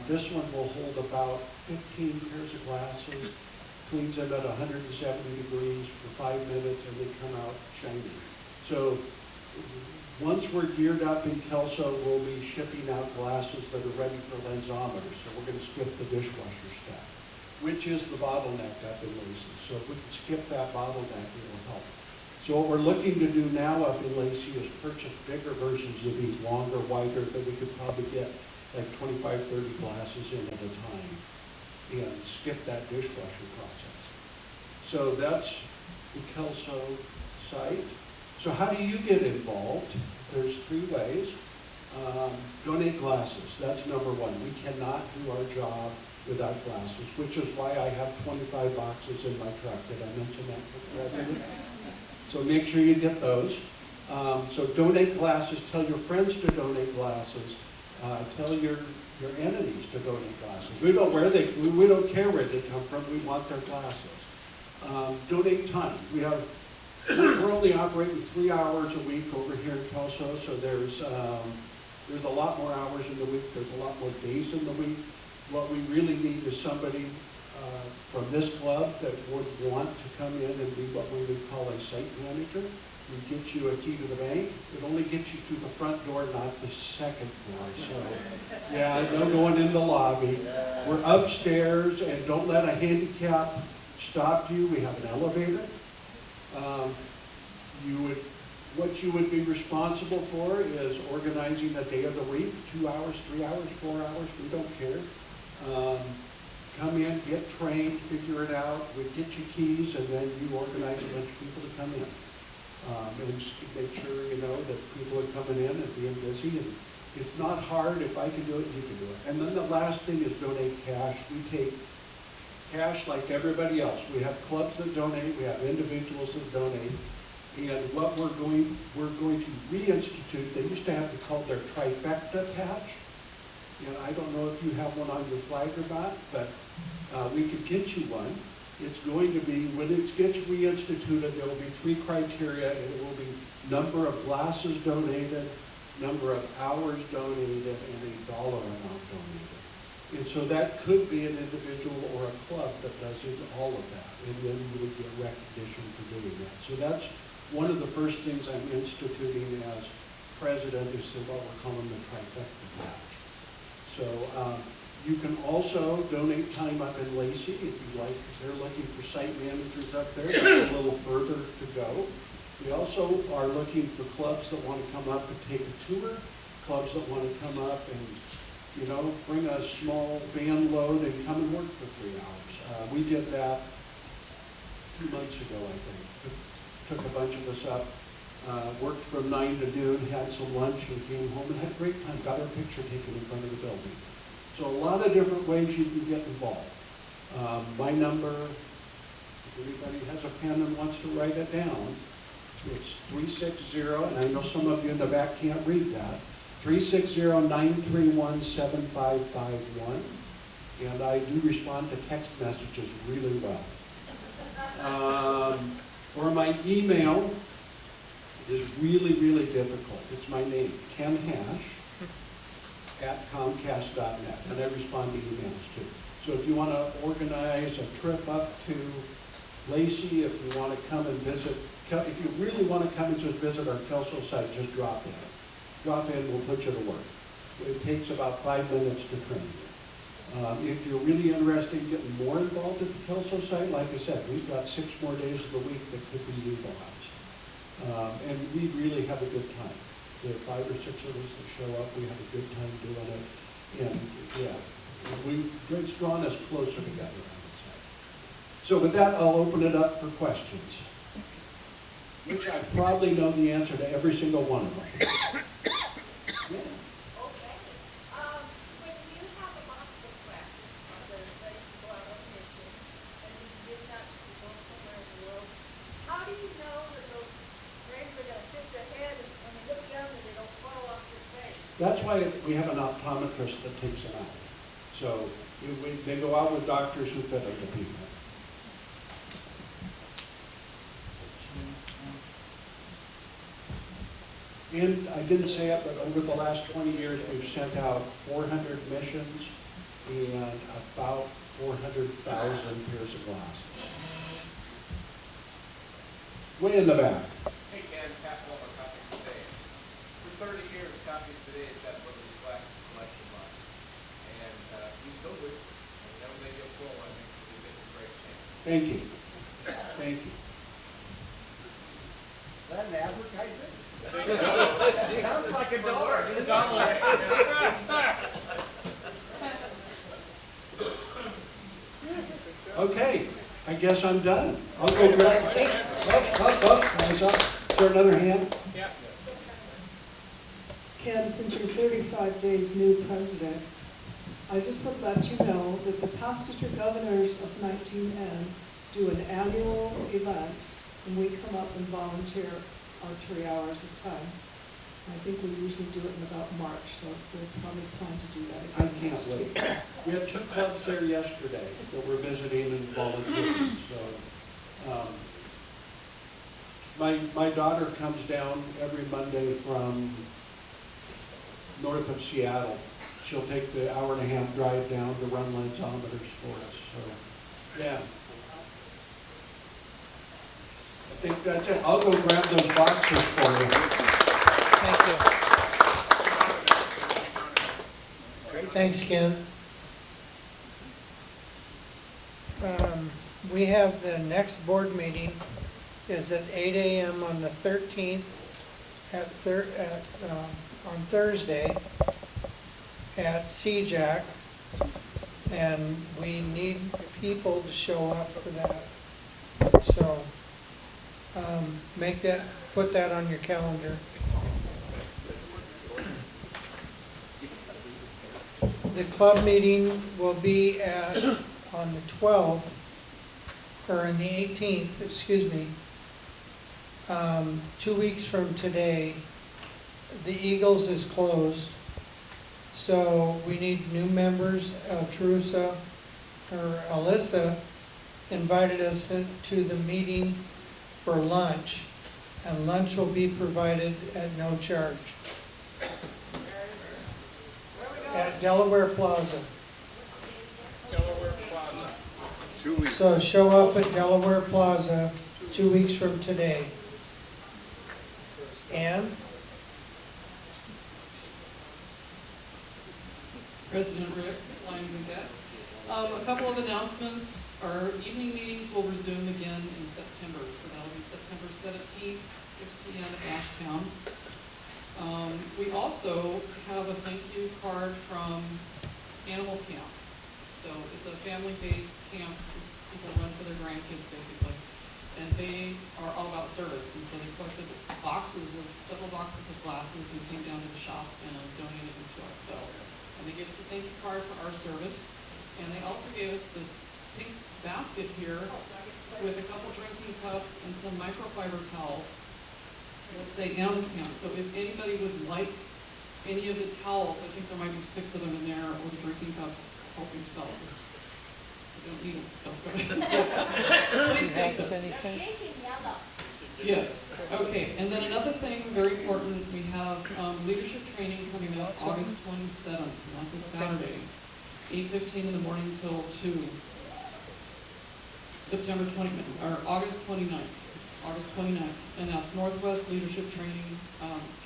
This one will hold about 15 pairs of glasses, cleans them at 170 degrees for 5 minutes, and they come out shiny. So once we're geared up in Kelso, we'll be shipping out glasses that are ready for lensometers. So we're going to skip the dishwasher step, which is the bottleneck up in Lacey. So if we can skip that bottleneck, it will help. So what we're looking to do now up in Lacey is purchase bigger versions of these, longer, wider, that we could probably get like 25, 30 glasses in at a time and skip that dishwasher process. So that's the Kelso site. So how do you get involved? There's 3 ways. Donate glasses, that's number 1. We cannot do our job without glasses, which is why I have 25 boxes in my truck. Did I mention that? So make sure you get those. So donate glasses, tell your friends to donate glasses, tell your entities to donate glasses. We don't care where they come from, we want their glasses. Donate time. We're only operating 3 hours a week over here in Kelso, so there's a lot more hours in the week, there's a lot more days in the week. What we really need is somebody from this club that would want to come in and be what we would call a site manager. We get you a key to the bank. It only gets you to the front door, not the second floor. So, yeah, no going in the lobby. We're upstairs, and don't let a handicap stop you. We have an elevator. What you would be responsible for is organizing a day of the week, 2 hours, 3 hours, 4 hours, we don't care. Come in, get trained, figure it out, we get you keys, and then you organize a bunch of people to come in. And just make sure, you know, that people are coming in and being busy, and it's not hard. If I can do it, you can do it. And then the last thing is donate cash. We take cash like everybody else. We have clubs that donate, we have individuals that donate, and what we're going to reinstitute, they used to have to call their trifecta patch, and I don't know if you have one on your flag or not, but we could get you one. It's going to be, when it gets reinstituted, there will be 3 criteria. It will be number of glasses donated, number of hours donated, and a dollar amount donated. And so that could be an individual or a club that does all of that, and then you would get recognition for doing that. So that's one of the first things I'm instituting as president, is what we're calling the trifecta patch. So you can also donate time up in Lacey if you like, because they're looking for site managers up there. That's a little further to go. We also are looking for clubs that want to come up and take a tour, clubs that want to come up and, you know, bring a small van load and come and work for 3 hours. We did that 2 months ago, I think. Took a bunch of us up, worked from 9 to noon, had some lunch, and came home and had a great time. Got our picture taken in front of the building. So a lot of different ways you can get involved. My number, if anybody has a pen and wants to write it down, it's 360, and I know some of you in the back can't read that, 360-931-7551. And I do respond to text messages really well. Or my email is really, really difficult. It's my name, Ken Hash, @comcast.net, and I respond to emails too. So if you want to organize a trip up to Lacey, if you want to come and visit, if you really want to come and just visit our Kelso site, just drop in. Drop in, we'll put you to work. It takes about 5 minutes to train you. If you're really interested in getting more involved at the Kelso site, like I said, we've got 6 more days of the week that could be utilized. And we really have a good time. There are 5 or 6 of us that show up. We have a good time doing it. And yeah, it's drawn us closer together, I would say. So with that, I'll open it up for questions. Which I probably know the answer to every single one of them. Yeah. That's why we have an optometrist that takes them out. So they go out with doctors who fit other people. And I didn't say it, but over the last 20 years, we've sent out 400 missions and about 400,000 pairs of glasses. Way in the back. Hey, Ken, half of our copies today. For 30 years, Copies Today has got one of these glasses collection lines. And we still do. And whenever they get full, I think we get a great chance. Thank you. Thank you. Is that an advertisement? Sounds like a dollar. Okay, I guess I'm done. I'll go grab. Hands up. Is there another hand? Yeah. Ken, since you're 35 days new president, I just want to let you know that the passenger governors of 19N do an annual event, and we come up and volunteer our 3 hours of time. I think we usually do it in about March, so we'll probably plan to do that I again. can't wait. We had 2 clubs there yesterday that were visiting and volunteering. So, my daughter comes down every Monday from north of Seattle. She'll take the hour-and-a-half drive down to run lensometers for us. So, yeah. I think that's it. I'll go grab those boxes for you. Thank you. Great, thanks, Ken. We have the next board meeting is at 8 a.m. on the 13th on Thursday at CJAC, and we need people to show up for that. So Put that on your calendar. The club meeting will be on the 12th, or on the 18th, excuse me. 2 weeks from today. The Eagles is closed, so we need new members. Teresa, or Alyssa, invited us to the meeting for lunch, and lunch will be provided at no charge. At Delaware Plaza. Delaware Plaza. 2 weeks. So show up at Delaware Plaza 2 weeks from today. And President Rick, lines and guests. A couple of announcements. Our evening meetings will resume again in September, so that'll be September 17th, 6 p.m. at Ashtown. We also have a thank you card from Animal Camp. So it's a family-based camp. People run for their grandkids, basically. And they are all about service, and so they collected several boxes of glasses and came down to the shop and donated them to us. So, and they gave us a thank you card for our service, and they also gave us this pink basket here with a couple drinking cups and some microfiber towels that say Animal Camp. So if anybody would like any of the towels, I think there might be 6 of them in there, or the drinking cups, help yourself. Don't need it, so please take them. anything? Yes, okay, and then another thing, very important, we have leadership training coming up August 27th, and that's a Saturday, 8:15 in the morning till 2. September 29th, or August 29th, and that's Northwest Leadership Training,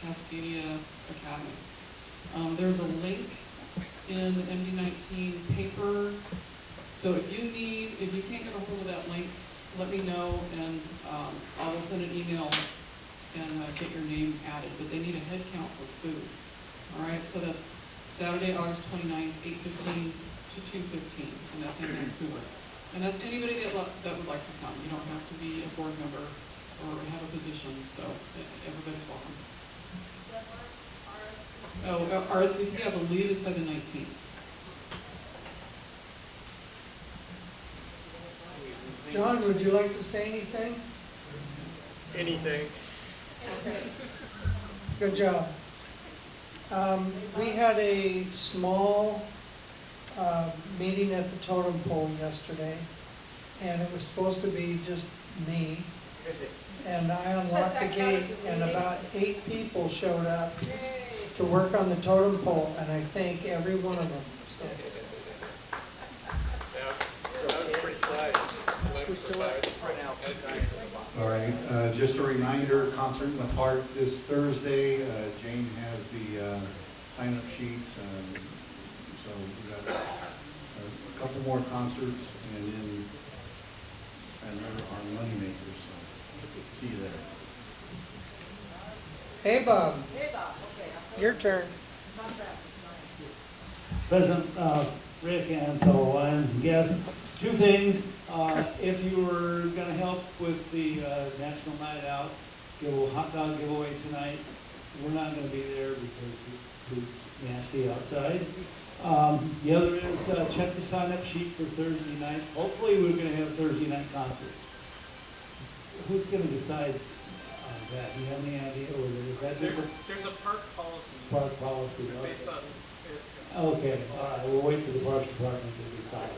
Cascadia Academy. There's a link in the MD19 paper. So if you can't get a hold of that link, let me know, and I will send an email and get your name added. But they need a head count for food. All right, so that's Saturday, August 29th, 8:15 to 2:15, and that's in Vancouver. And that's anybody that would like to come. You don't have to be a board member or have a position, so everybody's welcome. Oh, RSVP, I believe, is by the 19th. John, would you like to say anything? Anything. Good job. We had a small meeting at the totem pole yesterday, and it was supposed to be just me. And I unlocked the gate, and about 8 people showed up to work on the totem pole, and I thank every one of them. So. Yeah, so that was pretty quiet. All right, just a reminder, concert in the park this Thursday. Jane has the sign-up sheets. So we've got a couple more concerts and then our money makers. So see you there. Hey, Bob. Hey, Bob, okay. Your turn. President Rick and fellow Lions and guests, 2 things. If you were going to help with the National Night Out, hot dog giveaway tonight, we're not going to be there because it's too nasty outside. The other is check the sign-up sheet for Thursday night. Hopefully we're going to have Thursday night concerts. Who's going to decide on that? Do you have any idea? Or is that There's a park policy. Park policy. Based on. Okay, all right, we'll wait for the Parks Department to decide.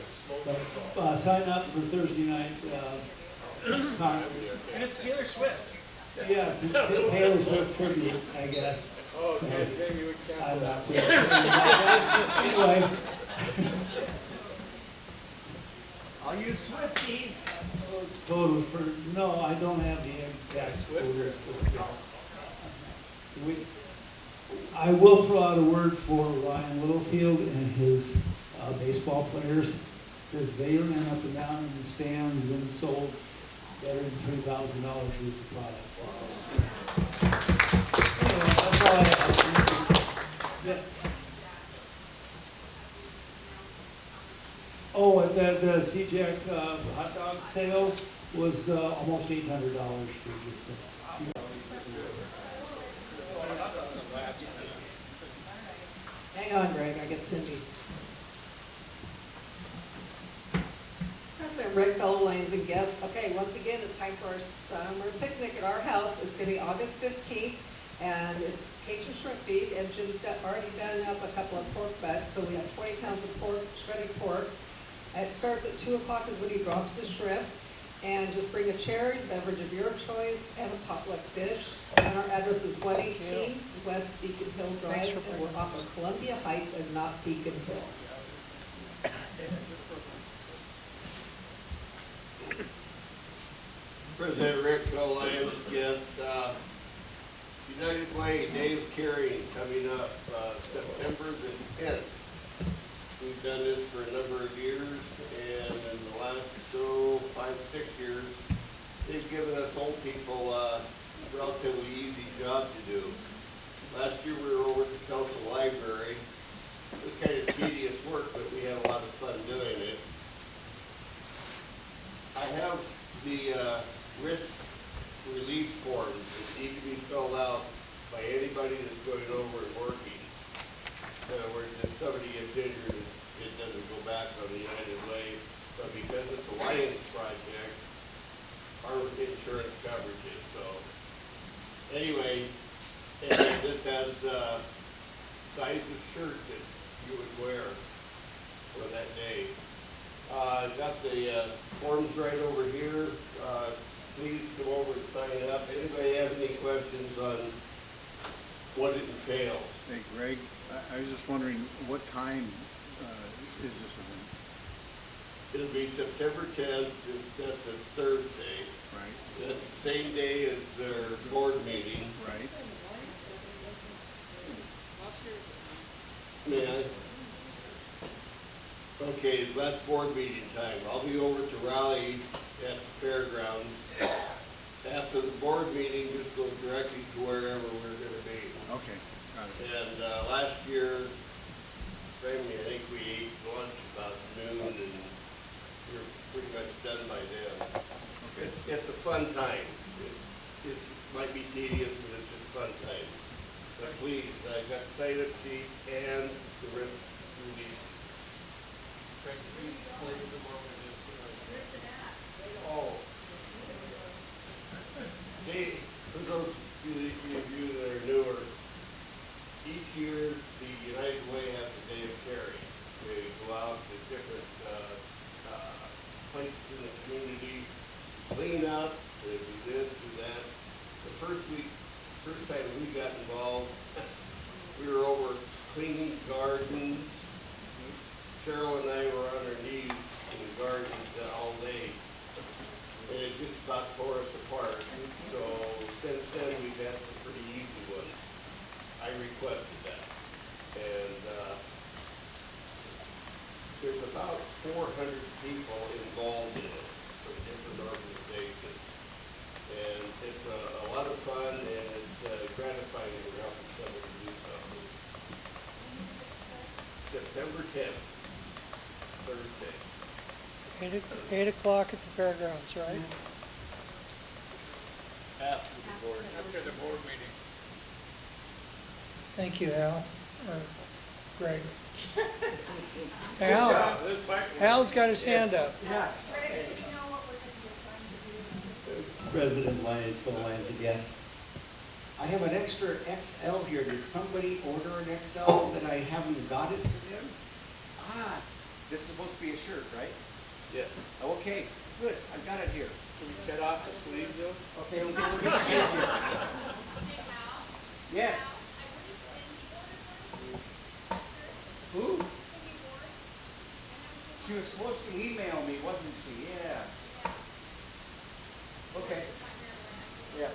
But, sign up for Thursday night, concert. And it's Taylor Swift. Yeah, Taylor Swift tribute, I guess. Oh, okay, maybe we would I'm cancel not that. too sure. Anyway. I'll use Swifties. Total for, no, I don't have the exact total. I will throw out a word for Ryan Littlefield and his baseball players, because they ran up and down in the stands and sold better than $3,000 worth of product. Anyway, that's all I have. Yeah. Oh, at that CJAC hot dog sale, was almost $800 for just that. Hang on, Greg, I get Cindy. President Rick, fellow Lions and guests. Okay, once again, it's time for our summer picnic at our house. It's gonna be August 15th, and it's Cajun shrimp feed, and Jim's already done up a couple of pork butts, so we have 20 pounds of pork, shredded pork. It starts at 2 o'clock is when he drops the shrimp, and just bring a chair, beverage of your choice, and a potluck dish. And our address is 118 West Beacon Hill Drive, and we're off of Columbia Heights and not Beacon Hill. President Rick, fellow Lions guests, United Way Day of Caring coming up September the 10th. We've done this for a number of years, and in the last 5, 6 years, they've given us old people a relatively easy job to do. Last year we were over at the council library. It was kind of tedious work, but we had a lot of fun doing it. I have the risk release forms that need to be filled out by anybody that's going over and working. In other words, if somebody gets injured, it doesn't go back on the United Way, but because it's a Lions project, our insurance covers it, so. Anyway, and this has size of shirt that you would wear for that day. Got the forms right over here. Please come over and sign up. Anybody have any questions on what it entails? Hey, Greg, I was just wondering, what time is this event? It'll be September 10th, that's a Thursday. Right. That's the same day as their board meeting. Right. May I? Okay, last board meeting time. I'll be over to Raleigh at the fairgrounds. After the board meeting, just go directly to wherever we're gonna be. Okay, got it. And last year, I think we ate lunch about noon, and we were pretty much done by then. Okay. It's a fun time. It might be tedious, but it's just a fun time. But please, I got the sign-up sheet and the risk release. Oh. They, for those of you that are newer, each year the United Way has a day of caring. They go out to different places in the community, clean up, they do this, do that. The first time we got involved, we were over cleaning gardens. Cheryl and I were on our knees in the gardens all day. And it just about tore us apart. So since then, we've had some pretty easy ones. I requested that. And there's about 400 people involved in it from different organizations. And it's a lot of fun, and it's gratifying to help somebody do something. September 10th, Thursday. 8 o'clock at the fairgrounds, right? After the board. After the board meeting. Thank you, Al, or Greg. Al's got his hand up. Yeah. President Lyons, fellow Lions and guests. I have an extra XL here. Did somebody order an XL that I haven't got it for them? Ah, this is supposed to be a shirt, right? Yes. Okay, good. I've got it here. Can we cut off the sleeves though? Okay, we'll get the sleeve here. Yes. Who? She was supposed to email me, wasn't she? Yeah. Okay. Yeah.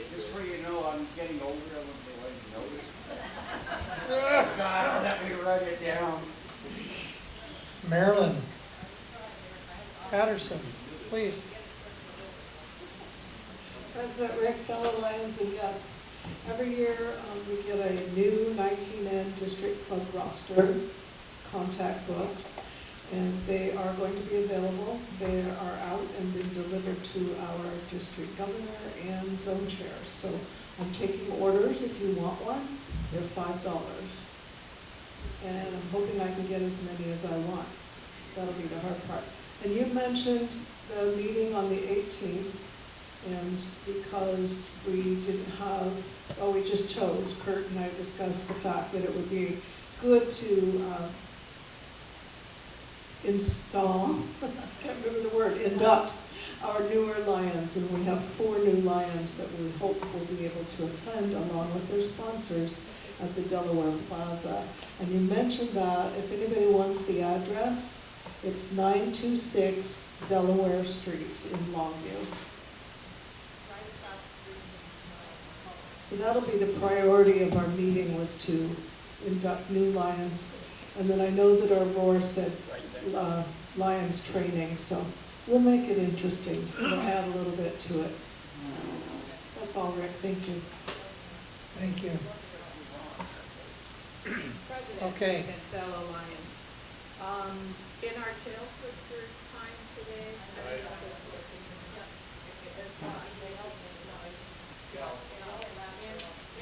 Just so you know, I'm getting older. I don't know why you noticed. God, I'll let me write it down. Marilyn Patterson, please. President Rick, fellow Lions and guests, every year we get a new 19-man district club roster contact books. and they are going to be available. They are out and been delivered to our district governor and zone chair. So I'm taking orders if you want one. They're $5. And I'm hoping I can get as many as I want. That'll be the hard part. And you mentioned the meeting on the 18th, and because we didn't have, we just chose, Kurt and I discussed the fact that it would be good to install, I can't remember the word, induct our newer lions, and we have 4 new lions that we hope will be able to attend along with their sponsors at the Delaware Plaza. And you mentioned that, if anybody wants the address, it's 926 Delaware Street in Longview. So that'll be the priority of our meeting, was to induct new lions. And then I know that our roar said lions training, so we'll make it interesting. We'll add a little bit to it. That's all, Rick. Thank you. Thank you. President Okay. and fellow Lions, in our tail twister time today,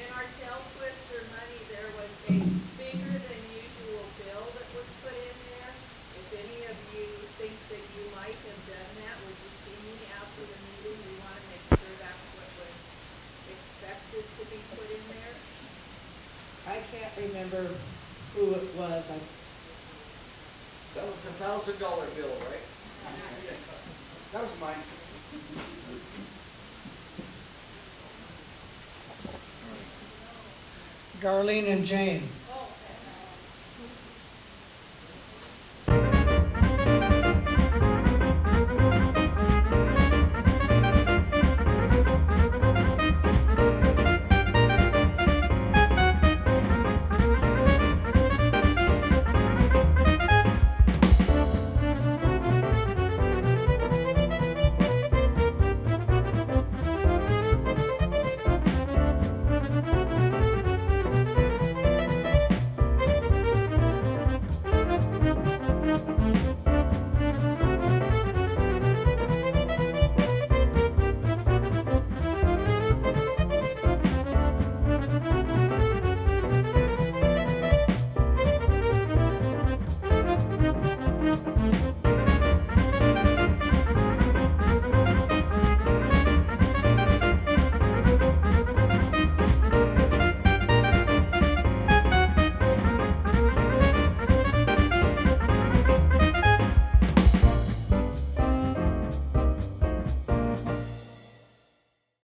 in our tail twister money, there was a bigger than usual bill that was put in there. If any of you think that you might have done that, would you see me after the meeting? We want to make sure that's what was expected to be put in there. I can't remember who it was. That was the $1,000 bill, right? That was mine. Darlene and Jane.